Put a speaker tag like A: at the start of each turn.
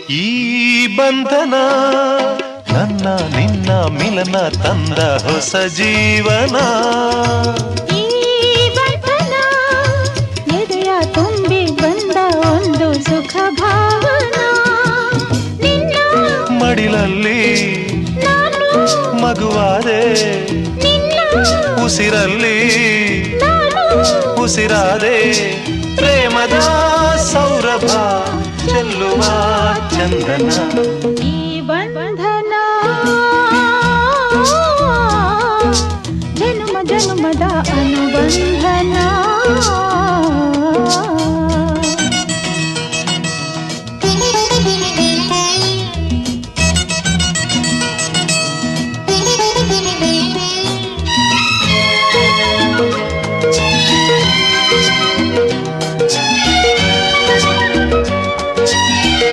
A: ಈ ಬಂಧನ ನನ್ನ ನಿನ್ನ ಮಿಲನ ತಂದ ಹೊಸ ಜೀವನ.
B: ಈ ಬಂಧನ ಎದೆಯ ತುಂಬಿ ಬಂದ ಒಂದು ಸುಖ ಭಾವನ. ನಿನ್ನ
A: ಮಡಿಲಲ್ಲಿ
B: ನಾನು
A: ಮಗುವಾದೆ,
B: ನಿನ್ನ
A: ಉಸಿರಲ್ಲಿ
B: ನಾನು
A: ಉಸಿರಾದೆ. ಪ್ರೇಮದ ಸೌರಭ ಚೆಲ್ಲುವ ಚಂದನ.
B: ಈ ಬಂಧನ ಜನುಮ ಜನುಮದ ಅನುಬಂಧನ.